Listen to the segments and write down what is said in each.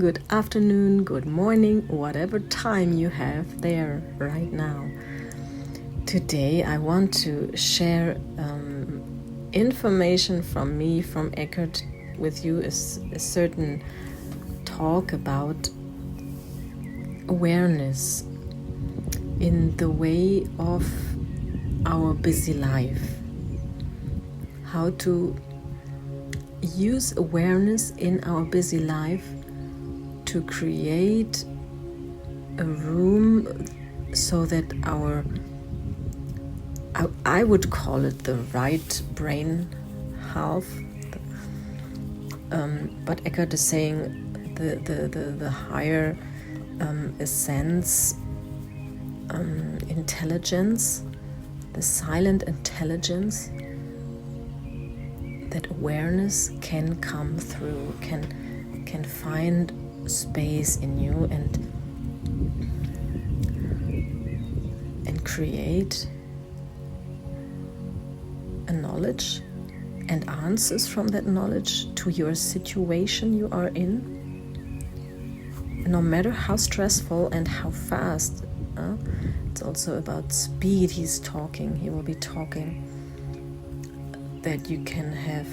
good afternoon, good morning, whatever time you have there right now. Today I want to share information from me, from Eckhart, with you, is a certain talk about awareness in the way of our busy life. How to use awareness in our busy life to create a room so that I would call it the right brain half, but Eckhart is saying the higher essence, intelligence, the silent intelligence, that awareness can come through, can find space in you and create a knowledge and answers from that knowledge to your situation you are in. No matter how stressful and how fast, it's also about speed he will be talking, that you can have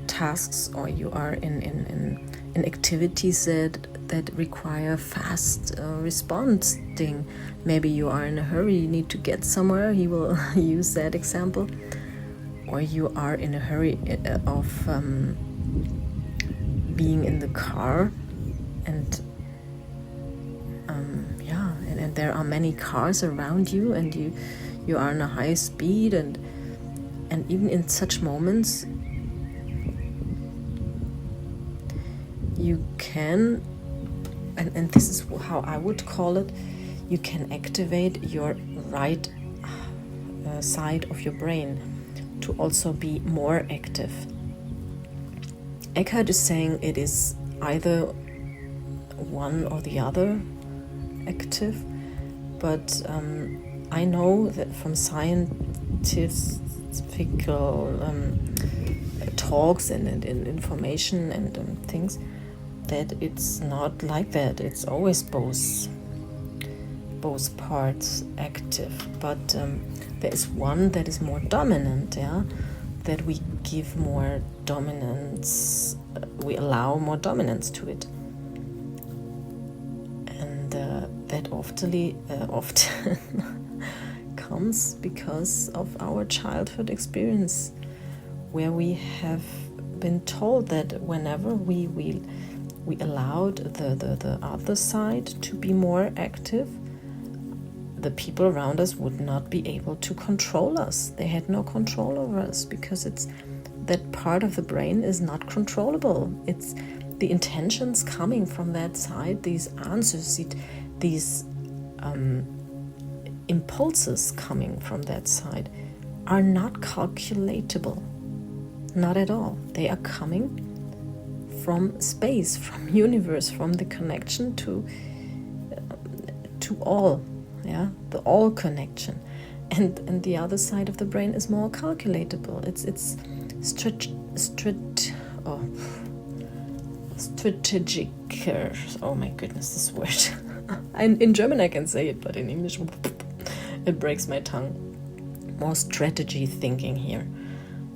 tasks, or you are in activities that require fast responding. Maybe you are in a hurry, you need to get somewhere, he will use that example. Or you are in a hurry of being in the car, and there are many cars around you, and you are in a high speed, and even in such moments you can, and this is how I would call it, you can activate your right side of your brain to also be more active. Eckhart is saying it is either one or the other active, but I know that from scientific talks and information and things, that it's not like that. It's always both parts active, but there is one that is more dominant, that we give more dominance, we allow more dominance to it, and that often comes because of our childhood experience, where we have been told that whenever we allowed the other side to be more active, the people around us would not be able to control us. They had no control over us, because it's that part of the brain is not controllable. It's the intentions coming from that side, these answers, these impulses coming from that side are not calculatable, not at all. They are coming from space, from universe, from the connection to all, the all connection, and the other side of the brain is more calculatable. It's strategic. Oh my goodness, this word. In German I can say it, but in English it breaks my tongue. More strategy thinking here,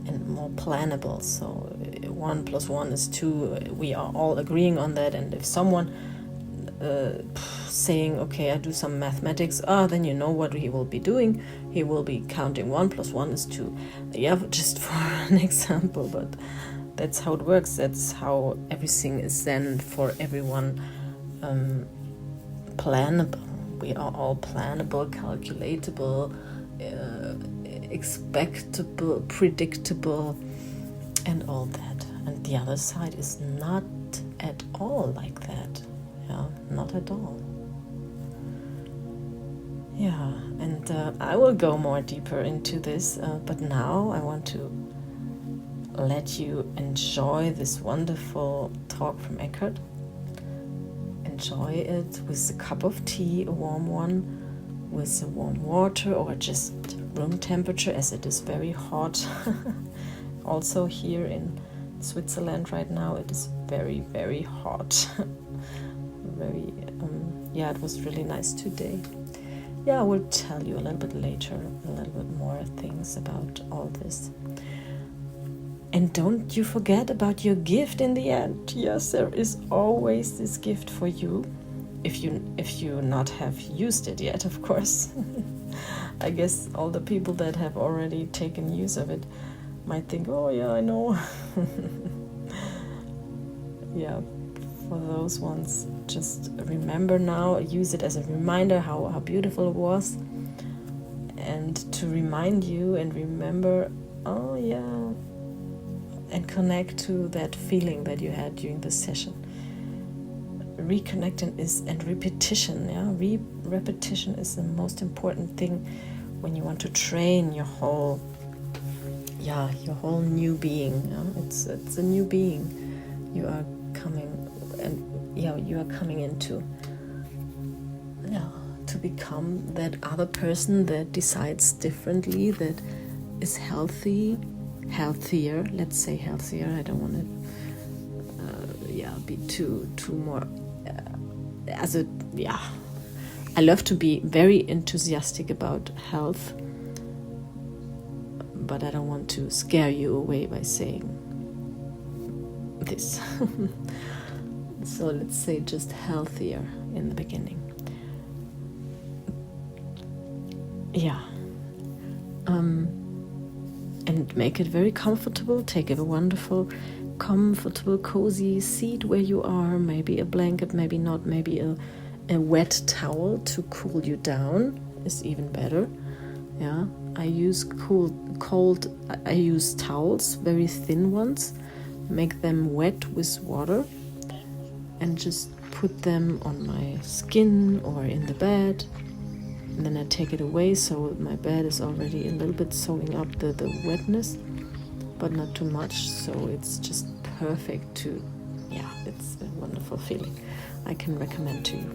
and more plannable. So 1 + 1 is 2. We are all agreeing on that. And if someone saying, okay, I do some mathematics, then you know what he will be doing. He will be counting 1 + 1 is 2. Just for an example, but that's how it works. That's how everything is then for everyone plannable. We are all plannable, calculatable, expectable, predictable, and all that. And the other side is not at all like that. Not at all. And I will go more deeper into this, but now I want to let you enjoy this wonderful talk from Eckhart. Enjoy it with a cup of tea, a warm one, with some warm water, or just room temperature, as it is very hot. Also here in Switzerland right now, it is very, very hot. Very, it was really nice today. I will tell you a little bit later, a little bit more things about all this. And don't you forget about your gift in the end. Yes, there is always this gift for you. If you not have used it yet, of course. I guess all the people that have already taken use of it might think, oh yeah, I know. Yeah, for those ones, just remember now, use it as a reminder how beautiful it was, and to remind you and remember, oh yeah, and connect to that feeling that you had during the session. Reconnecting and repetition, repetition is the most important thing when you want to train your whole new being. It's a new being you are coming into, to become that other person that decides differently, that is healthier. Let's say healthier. I don't want to be too more. I love to be very enthusiastic about health, but I don't want to scare you away by saying this. So let's say just healthier in the beginning. And make it very comfortable. Take a wonderful, comfortable, cozy seat where you are. Maybe a blanket, maybe not. Maybe a wet towel to cool you down is even better. I use I use towels, very thin ones. Make them wet with water and just put them on my skin or in the bed. And then I take it away, so my bed is already a little bit soaking up the wetness, but not too much, so it's just perfect to, it's a wonderful feeling. I can recommend to you.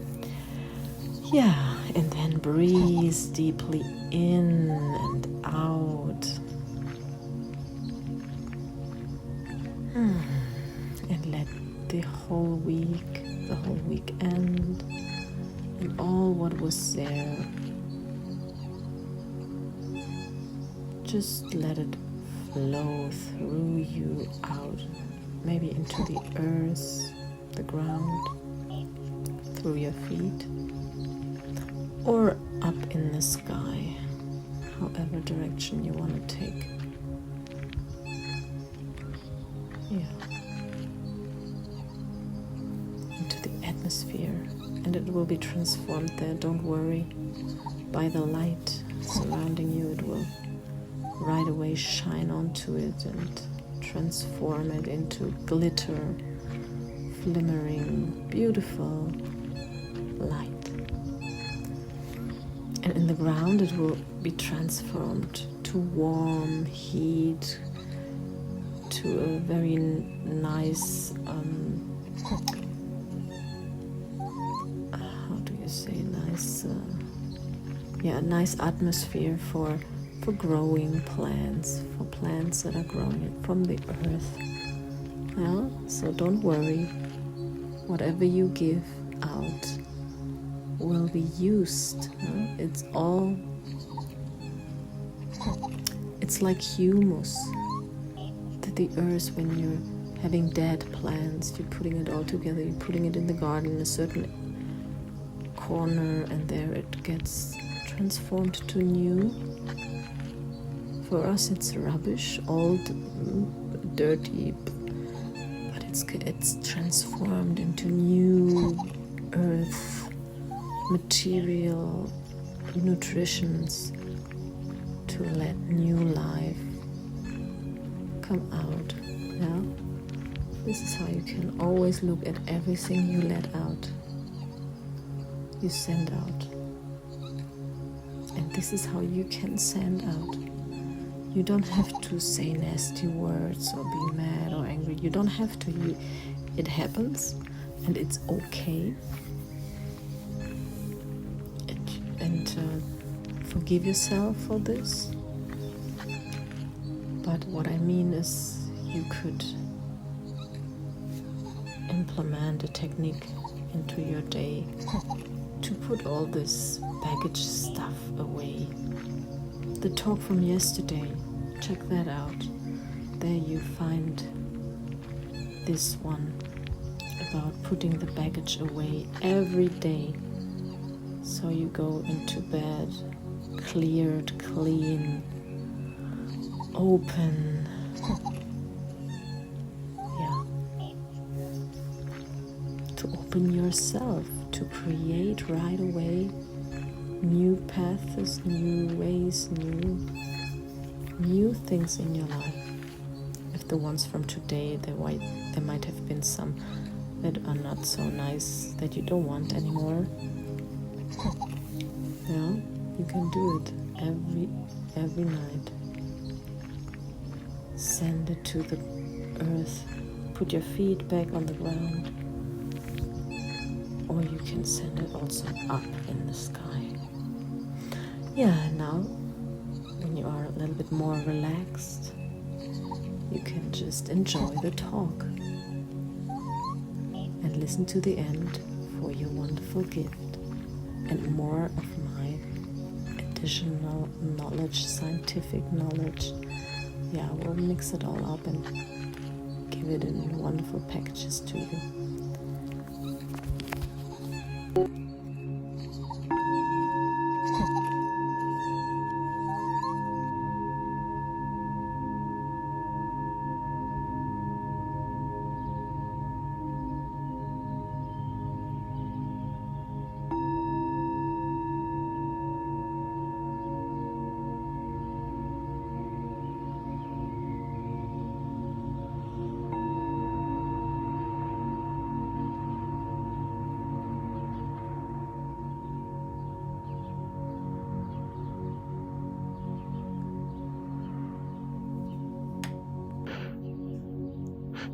And then breathe deeply in and out. And let the whole weekend, and all what was there, just let it flow through you out, maybe into the earth, the ground, through your feet, or up in the sky, however direction you want to take. Into the atmosphere, and it will be transformed there. Don't worry, by the light surrounding you, it will right away shine onto it and transform it into glitter, flimmering, beautiful light. And in the ground it will be transformed to warm heat, to a very nice, nice atmosphere for growing plants, for plants that are growing from the earth. So don't worry, whatever you give out will be used. It's like humus. The earth, when you're having dead plants, you're putting it all together, you're putting it in the garden in a certain corner, and there it gets transformed to new. For us it's rubbish, old, dirty, but it's transformed into new earth, material, nutritions, to let new life come out. This is how you can always look at everything you let out, you send out. And this is how you can send out. You don't have to say nasty words or be mad or angry. You don't have to. It happens, and it's okay. Forgive yourself for this. But what I mean is, you could implement a technique into your day to put all this baggage stuff away. The talk from yesterday, check that out. There you find this one about putting the baggage away every day. So you go into bed cleared, clean, open. Yeah. To open yourself, to create right away new paths, new ways, new things in your life. If the ones from today, there might have been some that are not so nice that you don't want anymore. Yeah, you can do it every night. Send it to the earth. Put your feet back on the ground. Or you can send it also up in the sky. Yeah, now when you are a little bit more relaxed, you can just enjoy the talk and listen to the end for your wonderful gift and more of my additional knowledge, scientific knowledge. Yeah, we'll mix it all up and give it in wonderful packages to you.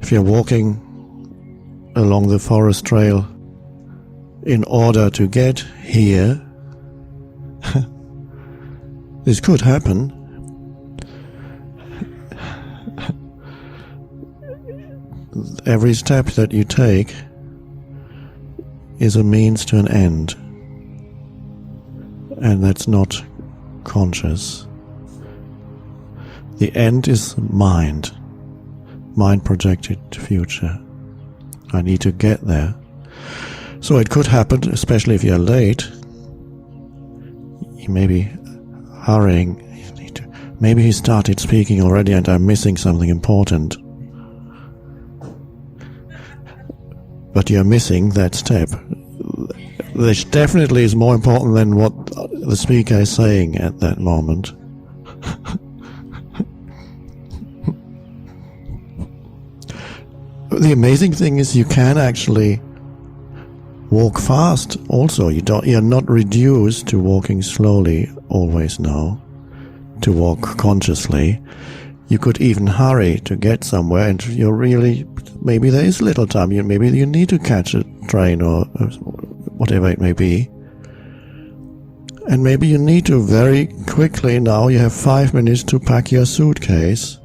If you're walking along the forest trail in order to get here, this could happen. Every step that you take is a means to an end, and that's not conscious. The end is mind projected future. I need to get there. So it could happen, especially if you're late. You may be hurrying. Maybe he started speaking already and I'm missing something important. But you're missing that step. This definitely is more important than what the speaker is saying at that moment. The amazing thing is you can actually walk fast also. You're not reduced to walking slowly always now, to walk consciously. You could even hurry to get somewhere, and you're really, maybe there is little time. Maybe you need to catch a train or whatever it may be. And maybe you need to very quickly now, you have 5 minutes to pack your suitcase.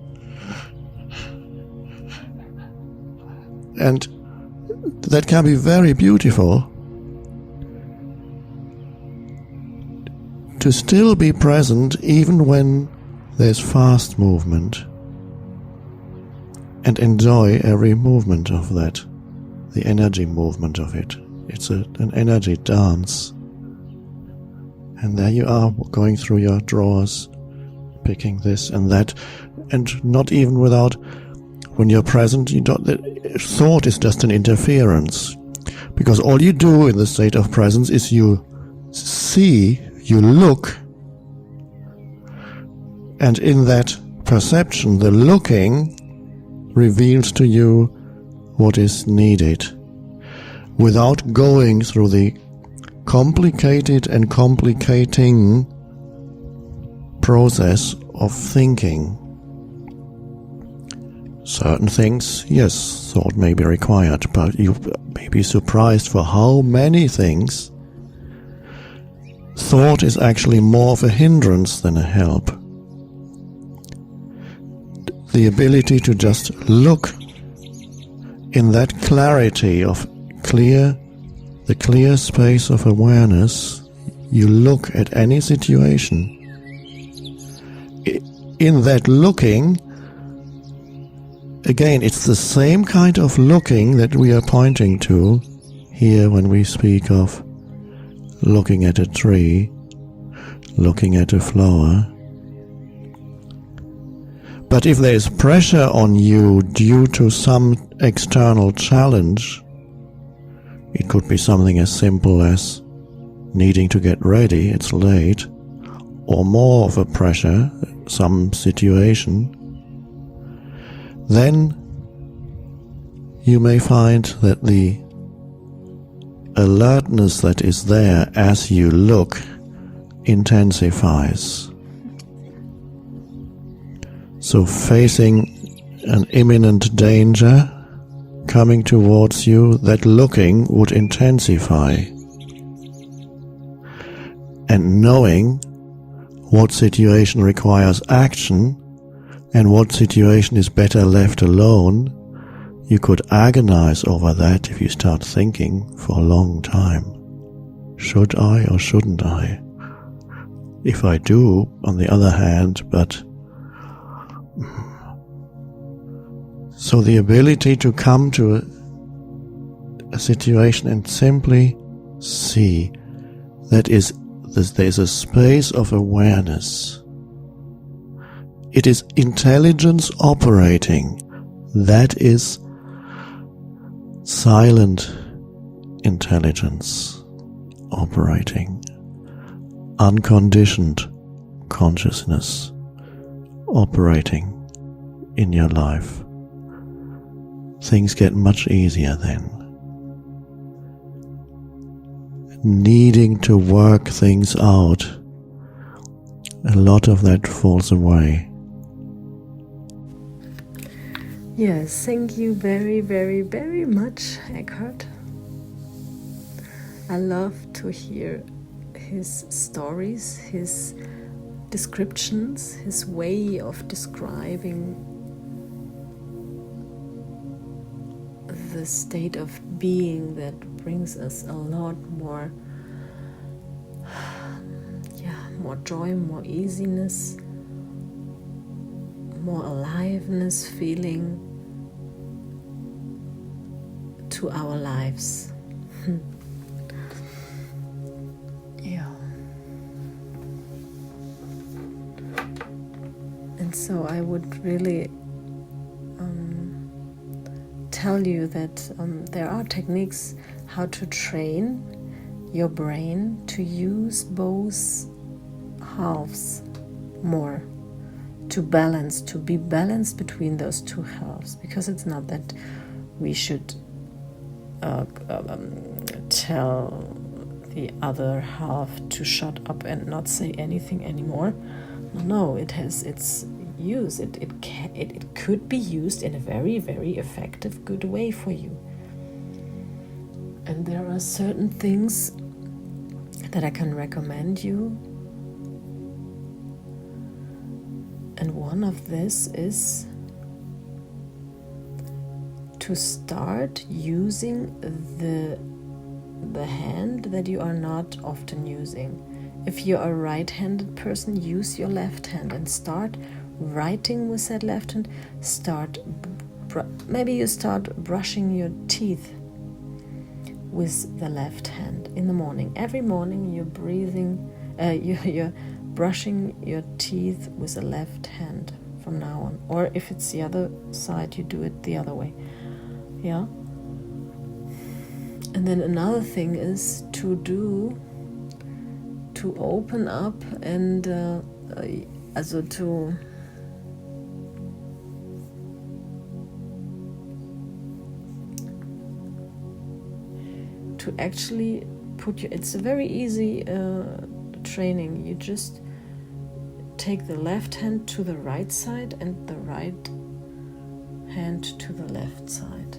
And that can be very beautiful. To still be present even when there's fast movement. And enjoy every movement of that. The energy movement of it. It's an energy dance. And there you are, going through your drawers, picking this and that. And not even without... When you're present, thought is just an interference. Because all you do in the state of presence is you see, you look, and in that perception, the looking reveals to you what is needed, without going through the complicated and complicating process of thinking. Certain things, yes, thought may be required, but you may be surprised for how many things thought is actually more of a hindrance than a help. The ability to just look in that clarity of the clear space of awareness, you look at any situation. In that looking, again, it's the same kind of looking that we are pointing to here when we speak of looking at a tree, looking at a flower. But if there is pressure on you due to some external challenge, it could be something as simple as needing to get ready, it's late, or more of a pressure, some situation, then you may find that the alertness that is there as you look intensifies. So facing an imminent danger coming towards you, that looking would intensify. And knowing what situation requires action and what situation is better left alone, you could agonize over that if you start thinking for a long time. Should I or shouldn't I? If I do, on the other hand, but... So the ability to come to a situation and simply see that there's a space of awareness. It is intelligence operating. That is silent intelligence operating. Unconditioned consciousness operating in your life. Things get much easier then. Needing to work things out, a lot of that falls away. Yes, thank you very, very, very much, Eckhart. I love to hear his stories, his descriptions, his way of describing the state of being that brings us a lot more more joy, more easiness, more aliveness feeling to our lives. Yeah. And so I would really tell you that there are techniques how to train your brain to use both halves more, to be balanced between those two halves, because it's not that we should tell the other half to shut up and not say anything anymore. No, it has its use. It could be used in a very, very effective, good way for you. And there are certain things that I can recommend you. And one of this is to start using the hand that you are not often using. If you're a right-handed person, use your left hand and start writing with that left hand. Maybe you start brushing your teeth with the left hand in the morning. Every morning you're breathing, you're brushing your teeth with the left hand from now on. Or if it's the other side, you do it the other way. Yeah. And then another thing is to open up and to actually it's a very easy training. You just take the left hand to the right side and the right hand to the left side.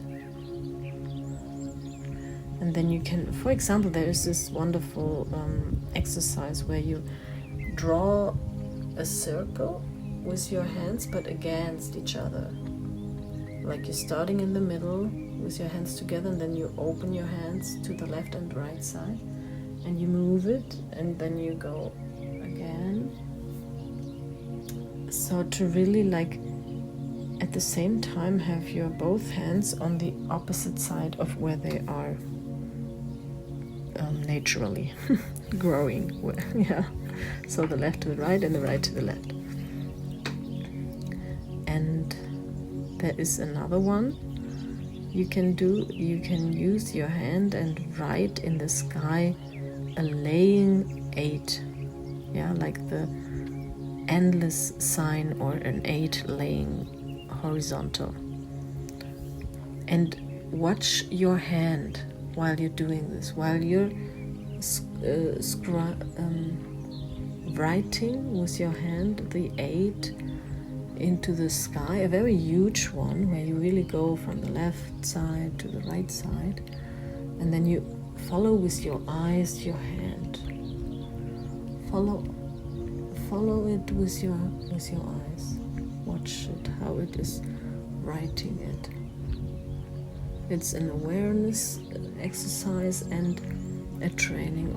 And then you can, for example, there is this wonderful exercise where you draw a circle with your hands but against each other. Like you're starting in the middle with your hands together, and then you open your hands to the left and right side, and you move it, and then you go again. So to really like at the same time have your both hands on the opposite side of where they are naturally growing. Yeah, so the left to the right and the right to the left. And there is another one you can do. You can use your hand and write in the sky a laying 8, yeah, like the endless sign, or an 8 laying horizontal. And watch your hand while you're doing this, while you're writing with your hand the 8 into the sky, a very huge one, where you really go from the left side to the right side, and then you follow with your eyes your hand. Follow it with your eyes. Watch it, how it is writing it. It's an awareness exercise and a training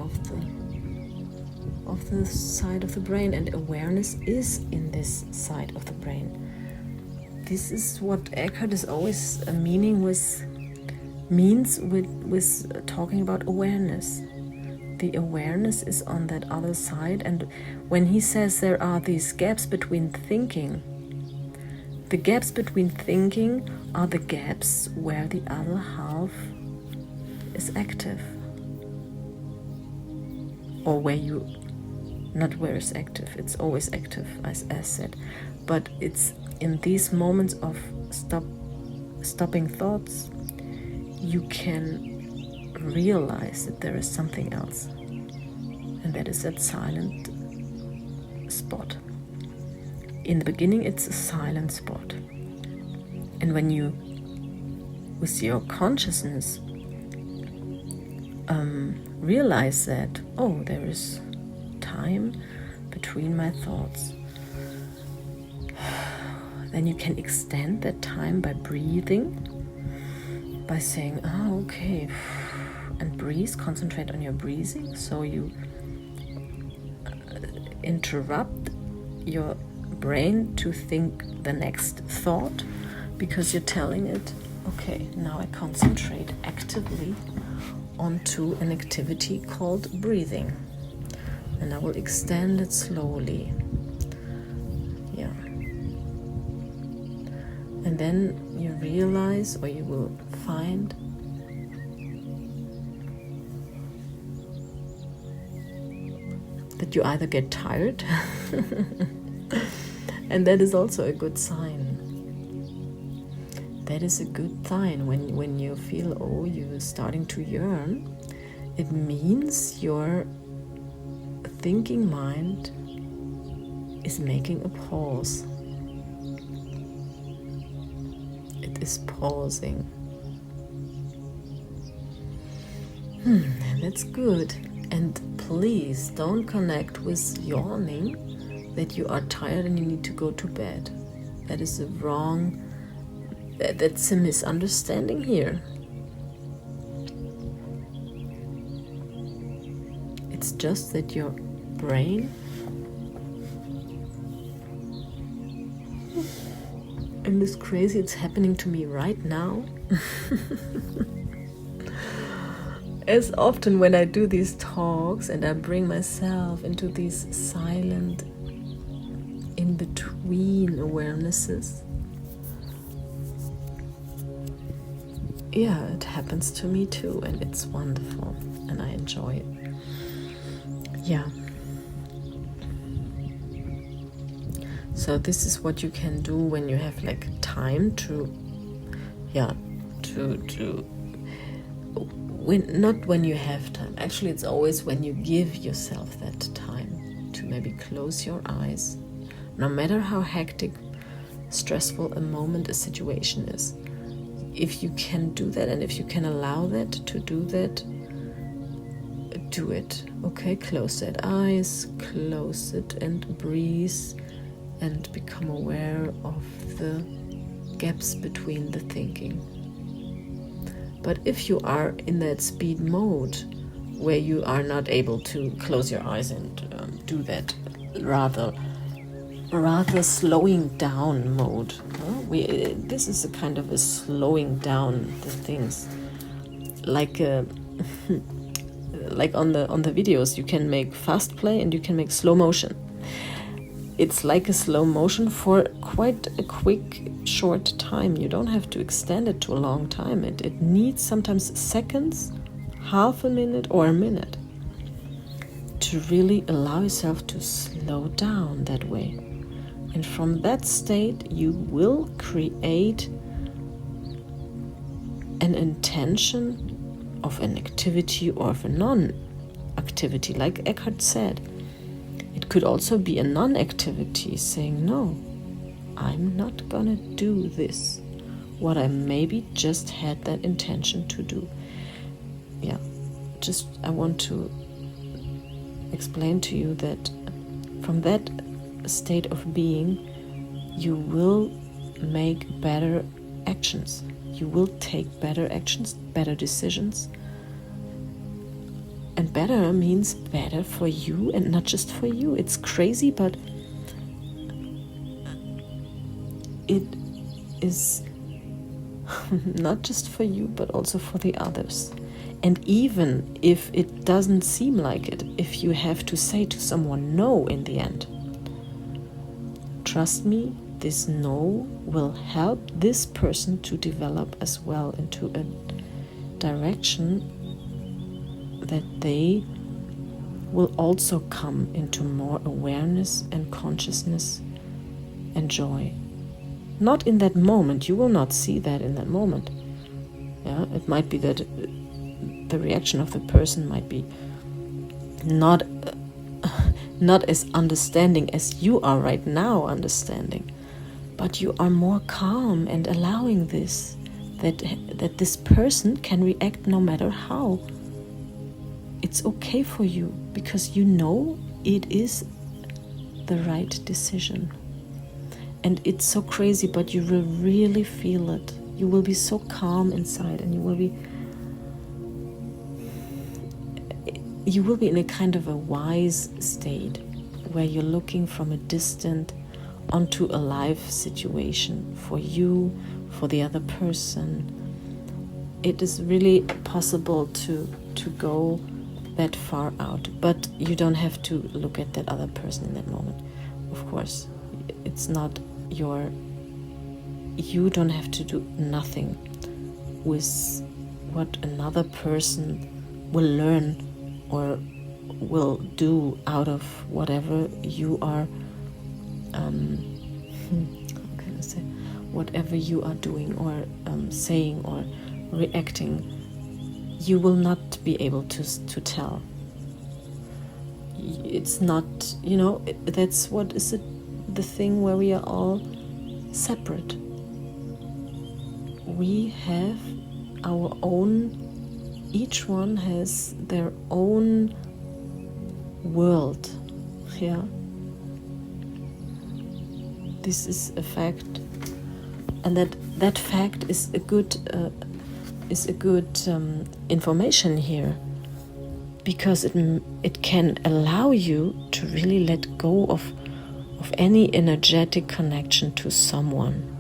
of the side of the brain, and awareness is in this side of the brain. This is what Eckhart is always means with talking about awareness. The awareness is on that other side, and when he says there are these gaps between thinking, the gaps between thinking are the gaps where the other half is active, or where you, not where it's active, it's always active, as said, but it's in these moments of stopping thoughts, you can realize that there is something else, and that is that silent spot. In the beginning, it's a silent spot, and when you, with your consciousness, realize that, oh, there is time between my thoughts, then you can extend that time by breathing, by saying, okay, and breathe, concentrate on your breathing, so you interrupt your brain to think the next thought, because you're telling it, okay, now I concentrate actively onto an activity called breathing, and I will extend it slowly. Yeah. And then you realize, or you will find, that you either get tired and that is also a good sign. That is a good sign when you feel, oh, you're starting to yearn. It means your thinking mind is making a pause. It is pausing. And that's good. And please don't connect with yawning that you are tired and you need to go to bed. That is a wrong, that's a misunderstanding here. It's just that your brain and it's crazy, it's happening to me right now. As often when I do these talks and I bring myself into these silent in-between awarenesses, yeah, it happens to me too, and it's wonderful and I enjoy it. Yeah. So this is what you can do when you have like time to not when you have time. Actually, it's always when you give yourself that time to maybe close your eyes, no matter how hectic, stressful a moment, a situation is. If you can do that, and if you can allow that to do that, do it. Okay, close that eyes, close it, and breathe, and become aware of the gaps between the thinking. But if you are in that speed mode where you are not able to close your eyes and do that rather slowing down mode, this is a kind of a slowing down the things, like like on the videos you can make fast play and you can make slow motion. It's like a slow motion for quite a quick, short time. You don't have to extend it to a long time. It needs sometimes seconds, half a minute or a minute to really allow yourself to slow down that way. And from that state, you will create an intention of an activity or of a non-activity, like Eckhart said. It could also be a non-activity, saying, no, I'm not gonna do this, what I maybe just had that intention to do. Yeah, just I want to explain to you that from that state of being, you will make better actions. You will take better actions, better decisions. And better means better for you and not just for you. It's crazy, but it is not just for you, but also for the others. And even if it doesn't seem like it, if you have to say to someone no in the end, trust me, this no will help this person to develop as well into a direction that they will also come into more awareness and consciousness and joy. Not in that moment. You will not see that in that moment. Yeah, it might be that the reaction of the person might be not as understanding as you are right now understanding, but you are more calm and allowing this, that this person can react no matter how. It's okay for you because you know it is the right decision. And it's so crazy, but you will really feel it. You will be so calm inside, and you will be in a kind of a wise state where you're looking from a distant onto a live situation for you, for the other person. It is really possible to go that far out, but you don't have to look at that other person in that moment. Of course, it's not you don't have to do nothing with what another person will learn or will do out of whatever you are how can I say, whatever you are doing or saying or reacting. You will not be able to tell. It's not, that's what is the thing where we are all separate. We have our own, each one has their own world. Yeah. This is a fact. And that fact is a good information here, because it can allow you to really let go of any energetic connection to someone.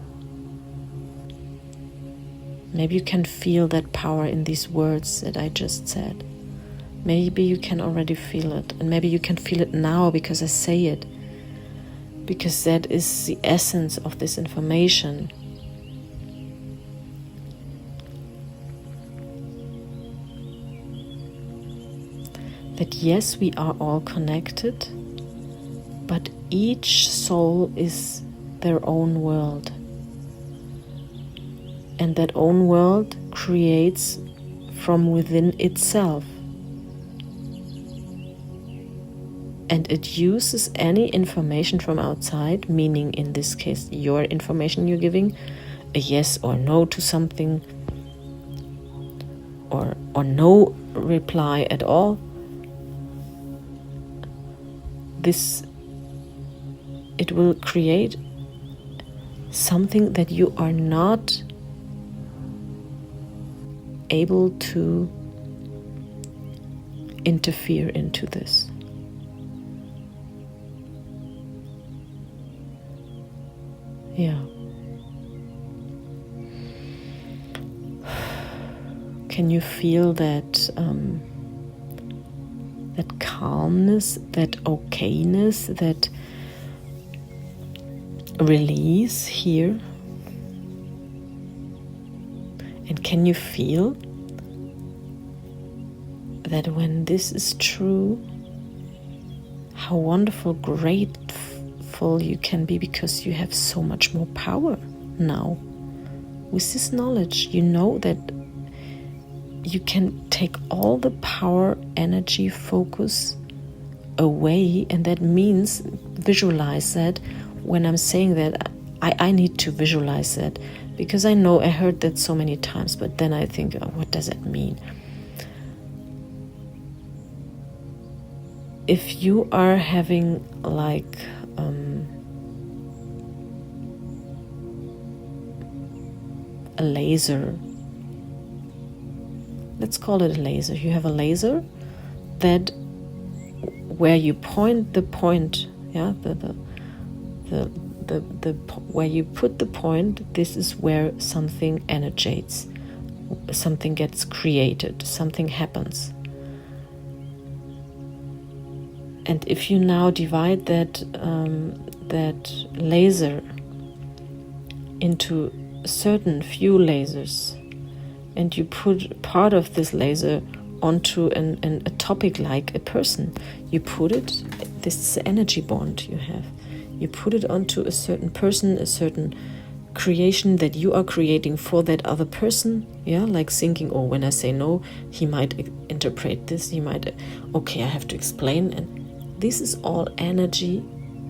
Maybe you can feel that power in these words that I just said. Maybe you can already feel it, and maybe you can feel it now because I say it, because that is the essence of this information. That yes, we are all connected, but each soul is their own world. And that own world creates from within itself. And it uses any information from outside, meaning in this case your information you're giving, a yes or no to something, or no reply at all. It will create something that you are not able to interfere into this. Yeah. Can you feel that that calmness, that okayness, that release here? And can you feel that when this is true, how wonderful, grateful you can be, because you have so much more power now. With this knowledge, you know that you can take all the power, energy, focus away, and that means visualize that. When I'm saying that, I need to visualize that, because I know I heard that so many times, but then I think, oh, what does it mean? If you are having like a laser, let's call it a laser. You have a laser that where you point the point, yeah, the where you put the point, this is where something energizes, something gets created, something happens. And if you now divide that laser into certain few lasers, and you put part of this laser onto a topic like a person, you put it, this is the energy bond you have, you put it onto a certain person, a certain creation that you are creating for that other person, yeah, like thinking, oh, when I say no, he might interpret this, he might, okay, I have to explain. And this is all energy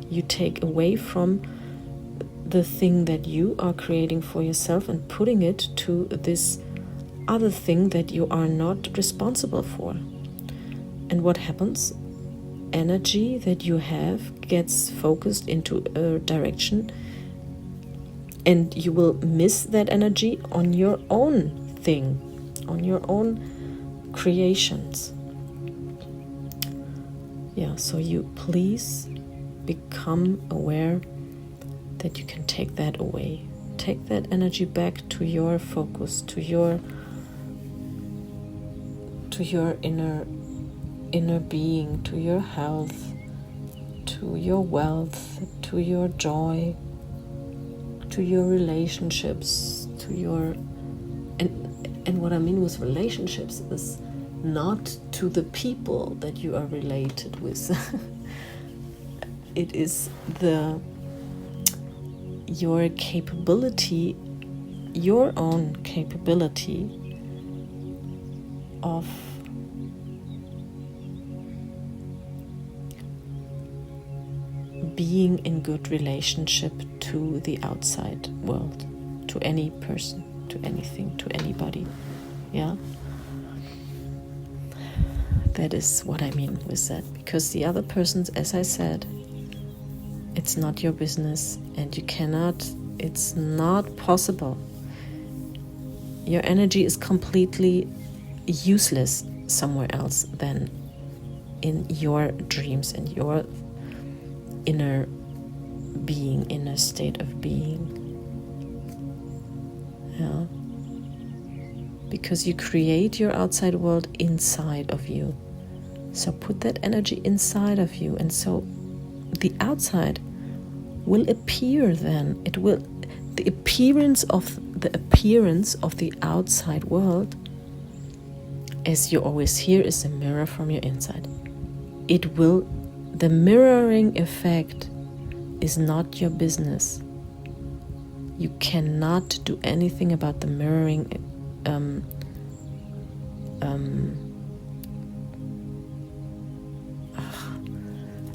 you take away from the thing that you are creating for yourself and putting it to this other thing that you are not responsible for. And what happens? Energy that you have gets focused into a direction, and you will miss that energy on your own thing, on your own creations. Yeah, so you please become aware that you can take that away. Take that energy back to your focus, to your inner being, to your health, to your wealth, to your joy, to your relationships, to your and what I mean with relationships is not to the people that you are related with. It is your capability, your own capability of being in good relationship to the outside world, to any person, to anything, to anybody. Yeah, that is what I mean with that, because the other persons, as I said, it's not your business, and you cannot, it's not possible. Your energy is completely useless somewhere else than in your dreams and your inner being, inner state of being. Yeah. Because you create your outside world inside of you. So put that energy inside of you, and so the outside will appear then. It will, the appearance of the outside world, as you always hear, is a mirror from your inside. It will, the mirroring effect is not your business. You cannot do anything about the mirroring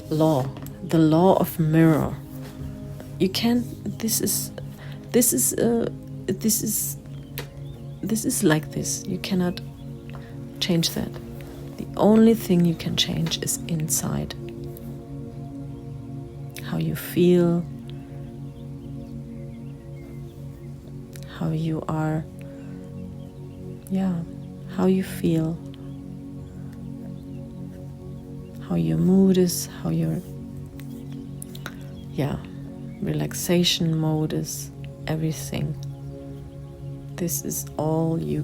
law, the law of mirror. You can't. This is like this. You cannot change that. The only thing you can change is inside. How you feel, how you are, yeah, how you feel, how your mood is, how your relaxation mode is, everything. This is all you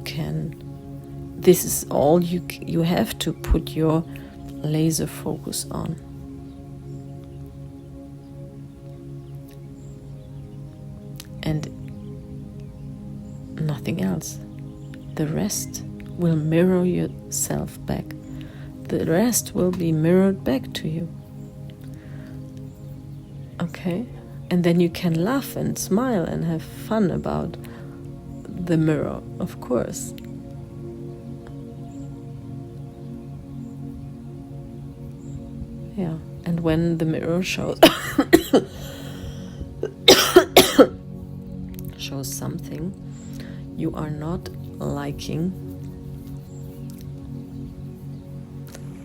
have to put your laser focus on. And nothing else. The rest will mirror yourself back. The rest will be mirrored back to you. Okay? And then you can laugh and smile and have fun about the mirror, of course. Yeah, and when the mirror shows something you are not liking,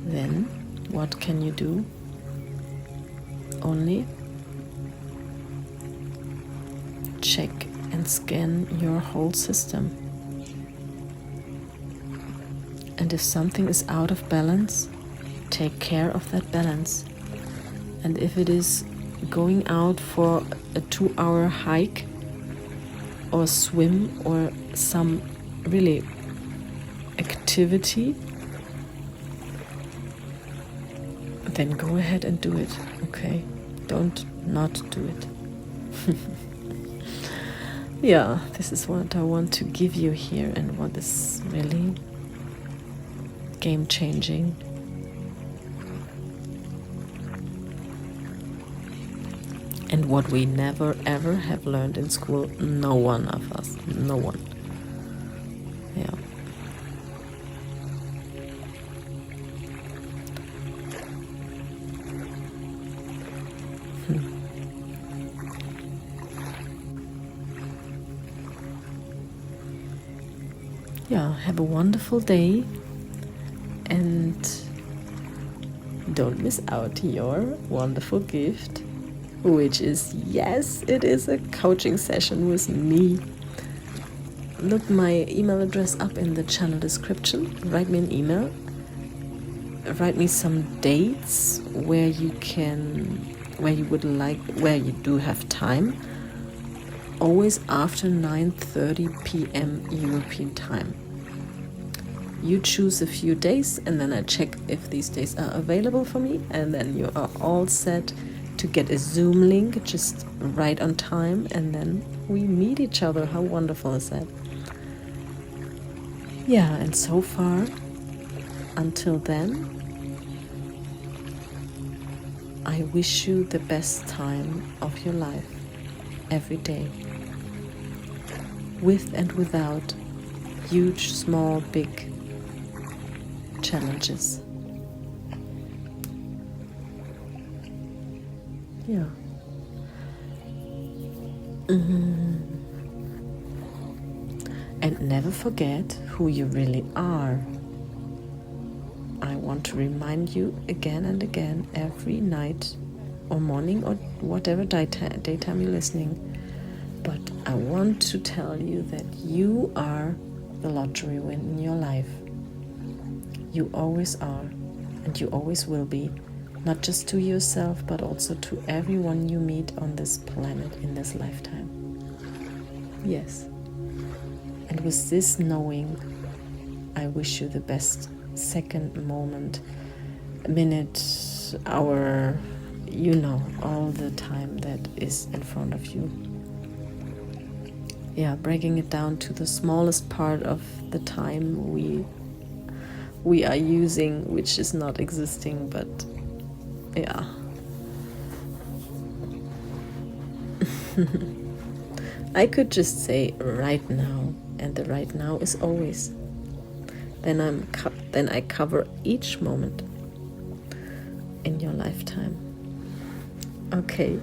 then what can you do? Only check and scan your whole system. And if something is out of balance, take care of that balance. And if it is going out for a 2-hour hike or swim or some really activity, then go ahead and do it, okay? Don't not do it. Yeah, this is what I want to give you here, and what is really game-changing. And what we never ever have learned in school, no one of us, no one. Yeah. Yeah, have a wonderful day, and don't miss out your wonderful gift, which is, yes, it is a coaching session with me. Look my email address up in the channel description. Write me an email. Write me some dates where you do have time. Always after 9:30 p.m. European time. You choose a few days, and then I check if these days are available for me, and then you are all set to get a Zoom link just right on time, and then we meet each other. How wonderful is that? Yeah, and so far, until then, I wish you the best time of your life every day, with and without huge, small, big challenges. Yeah. And never forget who you really are. I want to remind you again and again, every night or morning or whatever daytime you're listening. But I want to tell you that you are the lottery win in your life. You always are, and you always will be. Not just to yourself, but also to everyone you meet on this planet in this lifetime. Yes. And with this knowing, I wish you the best second, moment, minute, hour, all the time that is in front of you. Yeah, breaking it down to the smallest part of the time we are using, which is not existing, but yeah. I could just say right now, and the right now is always. Then I cover each moment in your lifetime. Okay.